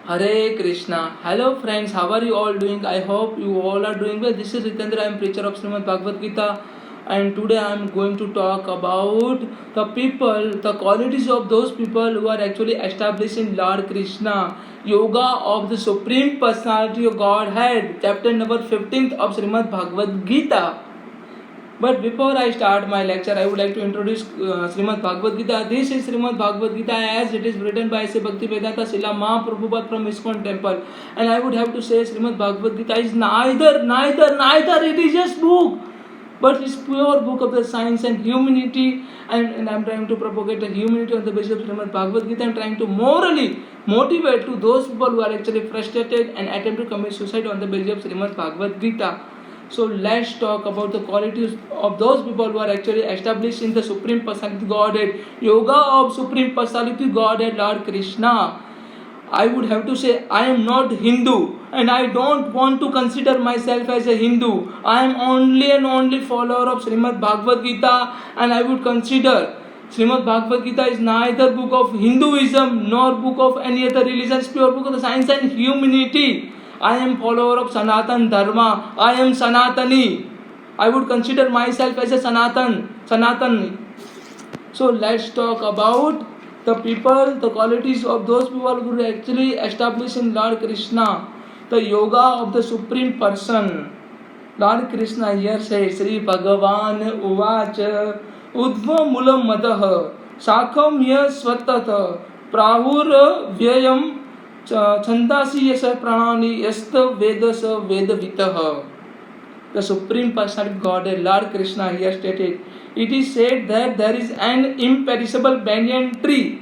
Hare Krishna. Hello friends, how are you all doing? I hope you all are doing well. This is Ritendra, I am preacher of Srimad Bhagavad Gita, and today I am going to talk about the people, the qualities of those people who are actually established in Lord Krishna. Yoga of the Supreme Personality of Godhead, chapter number 15th of Srimad Bhagavad Gita. But before I start my lecture, I would like to introduce Srimad Bhagavad Gita. This is Srimad Bhagavad Gita as it is written by Sri Bhakti Vedanta Srila Mahaprabhupada from ISKCON temple. And I would have to say Srimad Bhagavad Gita is neither religious book, but it's pure book of the science and humanity. And I'm trying to propagate the humanity on the basis of Srimad Bhagavad Gita. I'm trying to morally motivate to those people who are actually frustrated and attempt to commit suicide on the basis of Srimad Bhagavad Gita. So let's talk about the qualities of those people who are actually established in the Supreme Personality Godhead. Yoga of Supreme Personality Godhead Lord Krishna. I would have to say I am not Hindu and I don't want to consider myself as a Hindu. I am only and only follower of Srimad Bhagavad Gita, and I would consider Srimad Bhagavad Gita is neither book of Hinduism nor book of any other religion. It's pure book of the science and humanity. I am follower of Sanatan Dharma. I am Sanatani. I would consider myself as a Sanatani. So let's talk about the people, the qualities of those people who are actually established in Lord Krishna. The yoga of the Supreme Person. Lord Krishna here says, Sri Bhagavan Uvacha Udva Mulam Madaha Sakham Yas Svatata Prahur Vyayam Chandasi Yasa Pranani Yasta Vedasa Vedavitaha. The Supreme Personality of Godhead, Lord Krishna, here stated, it is said that there is an imperishable banyan tree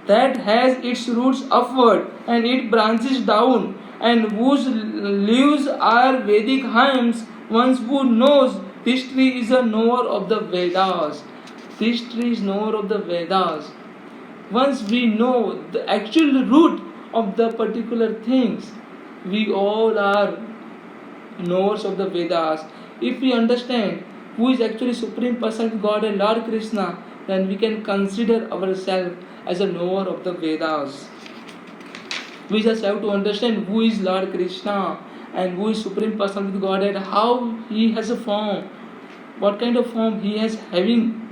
that has its roots upward and its branches down, and whose leaves are Vedic hymns. One who knows this tree is a knower of the Vedas. This tree is knower of the Vedas. Once we know the actual root of the particular things, we all are knowers of the Vedas. If we understand who is actually Supreme Personality God and Lord Krishna, then we can consider ourselves as a knower of the Vedas. We just have to understand who is Lord Krishna and who is Supreme Personality Godhead, how he has a form, what kind of form he is having.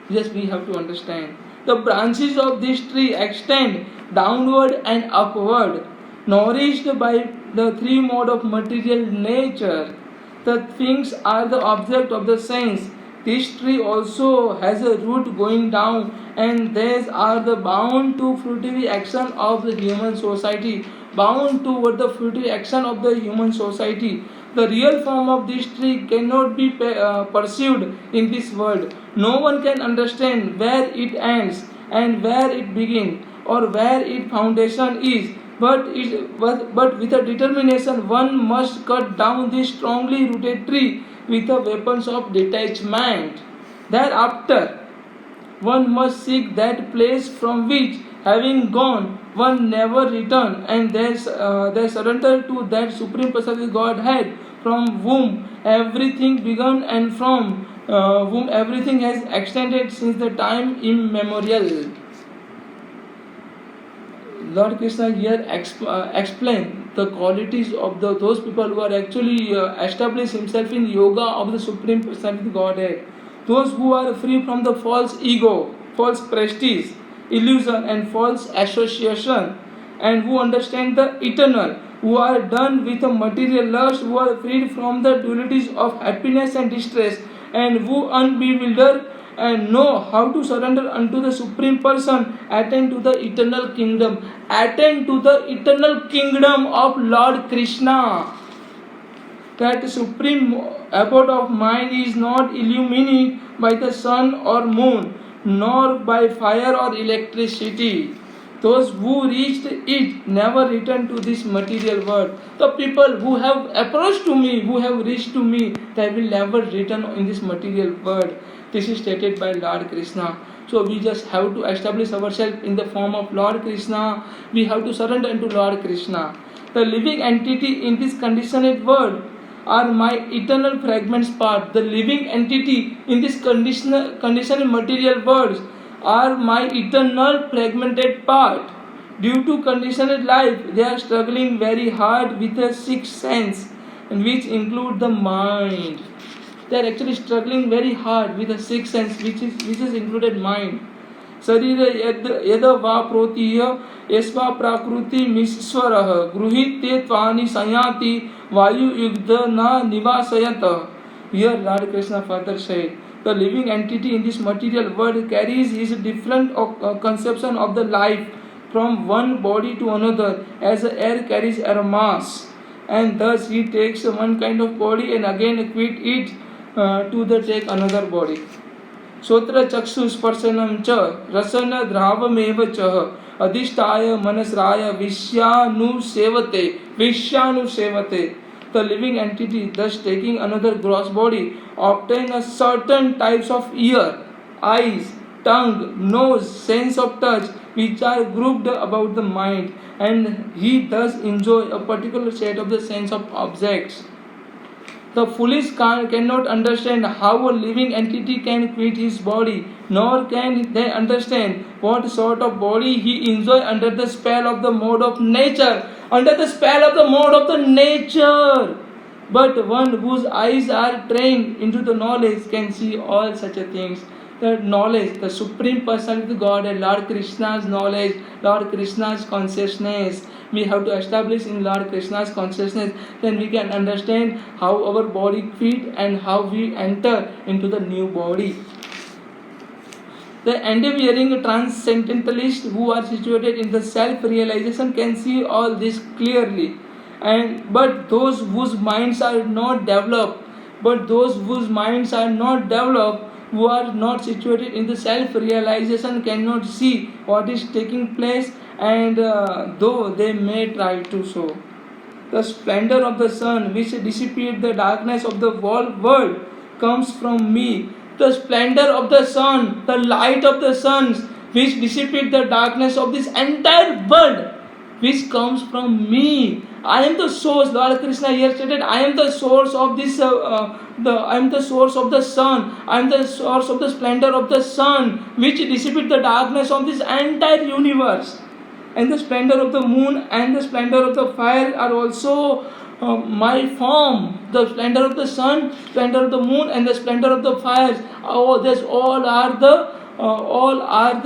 Yes, we have to understand. The branches of this tree extend downward and upward, nourished by the three modes of material nature. The things are the object of the sense. This tree also has a root going down, and these are the bound to fruitive action of the human society. Bound toward the fruitive action of the human society. The real form of this tree cannot be perceived in this world. No one can understand where it ends and where it begins, or where its foundation is. But with a determination, one must cut down this strongly rooted tree with the weapons of detachment. Thereafter, one must seek that place from which, having gone, one never return, and they surrender to that Supreme Personality Godhead, from whom everything began and from whom everything has extended since the time immemorial. Lord Krishna here explain the qualities of those people who are actually established himself in yoga of the Supreme Personality Godhead. Those who are free from the false ego, false prestige, illusion and false association, and who understand the eternal, who are done with a material lust, who are freed from the dualities of happiness and distress, and who unbewildered and know how to surrender unto the Supreme Person, attain to the eternal kingdom. Attain to the eternal kingdom of Lord Krishna. That supreme abode of mind is not illuminated by the sun or moon, nor by fire or electricity. Those who reached it never return to this material world. The people who have approached to me, who have reached to me, they will never return in this material world. This is stated by Lord Krishna. So we just have to establish ourselves in the form of Lord Krishna. We have to surrender into Lord Krishna. The living entity in this conditioned world are my eternal fragments part. The living entity in this conditioned material world are my eternal fragmented part. Due to conditioned life, they are struggling very hard with a sixth sense, and which include the mind. They are actually struggling very hard with the sixth sense, which is included mind. शरीर यद वा प्रोतीय यस्वा प्राकृति मिश्वरः गृहीते त्वानि संयाति वायुयुग्ध न निवासयत. Here Lord Krishna further said, the living entity in this material world carries his different conception of the life from one body to another, as air carries air mass, and thus he takes one kind of body and again quit it to the take another body. श्रोत्र चक्षु स्पर्शनम च रसन द्रावमेव च अधिष्ठाय मनसराय विश्यानुसेवते. The living entity, thus taking another gross body, obtain a certain types of ear, eyes, tongue, nose, sense of touch, which are grouped about the mind, and he thus enjoy a particular set of the sense of objects. The foolish cannot understand how a living entity can quit his body, nor can they understand what sort of body he enjoy under the spell of the mode of nature. Under the spell of the mode of the nature. But one whose eyes are trained into the knowledge can see all such things. The knowledge, the Supreme Personality God and Lord Krishna's knowledge, Lord Krishna's consciousness. We have to establish in Lord Krishna's consciousness, then we can understand how our body fit and how we enter into the new body. The endeavoring transcendentalists who are situated in the self-realization can see all this clearly. But those whose minds are not developed, who are not situated in the self-realization cannot see what is taking place, and though they may try to show. The splendor of the sun which dissipates the darkness of the whole world comes from me. The splendor of the sun, the light of the sun which dissipates the darkness of this entire world, which comes from me. I am the source. Lord Krishna here stated, I am the source of this. I am the source of the sun. I am the source of the splendor of the sun, which dissipates the darkness of this entire universe. And the splendor of the moon and the splendor of the fire are also my form. The splendor of the sun, splendor of the moon, and the splendor of the fires. All are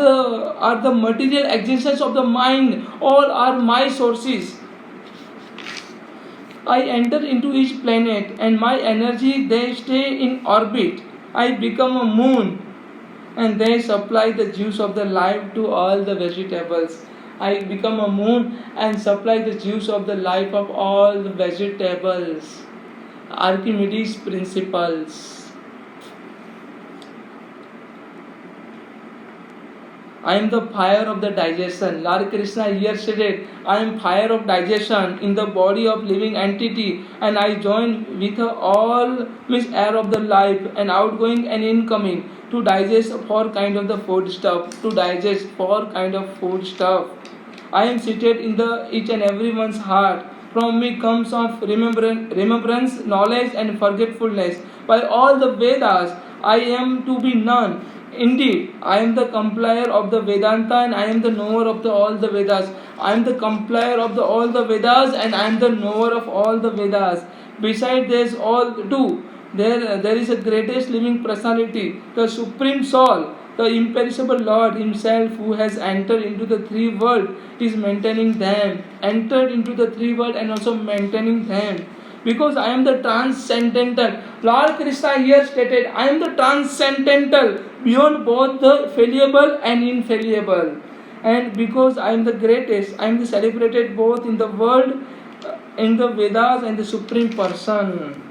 the material existence of the mind. All are my sources. I enter into each planet, and my energy they stay in orbit. I become a moon, and they supply the juice of the life to all the vegetables. I become a moon and supply the juice of the life of all the vegetables. Archimedes principles. I am the fire of the digestion. Lord Krishna here stated, I am fire of digestion in the body of living entity, and I join with all means air of the life and outgoing and incoming to digest four kind of the food stuff. I am seated in the each and everyone's heart. From me comes of remembrance, knowledge and forgetfulness. By all the Vedas, I am to be known. Indeed, I am the compiler of the Vedanta, and I am the knower of all the Vedas. I am the compiler of all the Vedas, and I am the knower of all the Vedas. Besides this, all too, there is a greatest living personality, the Supreme Soul, the imperishable Lord Himself, who has entered into the three worlds, is maintaining them. Entered into the three worlds and also maintaining them. Because I am the transcendental. Lord Krishna here stated, I am the transcendental, beyond both the fallible and infallible. And because I am the greatest, I am the celebrated both in the world, in the Vedas, and the Supreme Person.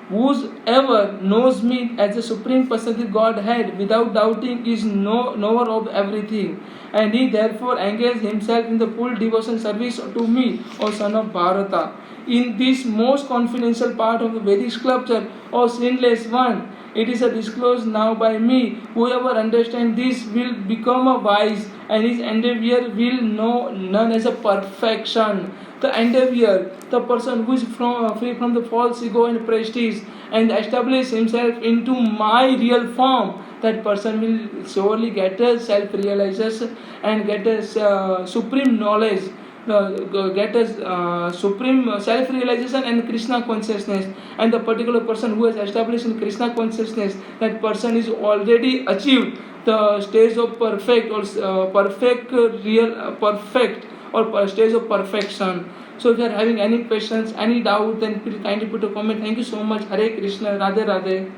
Whosoever knows me as the Supreme Personality Godhead without doubting is knower of everything, and he therefore engages himself in the full devotion service to me, O son of Bharata. In this most confidential part of the Vedic sculpture, O sinless one, it is disclosed now by me. Whoever understands this will become a wise, and his endeavor will know none as a perfection. The endeavor, the person who is free from the false ego and prestige, and establish himself into my real form, that person will surely get a self realization and get a supreme knowledge, get a supreme self realization and Krishna consciousness. And the particular person who has established in Krishna consciousness, that person is already achieved the stage of perfect, or perfect real perfect, or stage of perfection. So if you are having any questions, any doubt, then please kindly put a comment. Thank you so much. Hare Krishna, Radhe Radhe.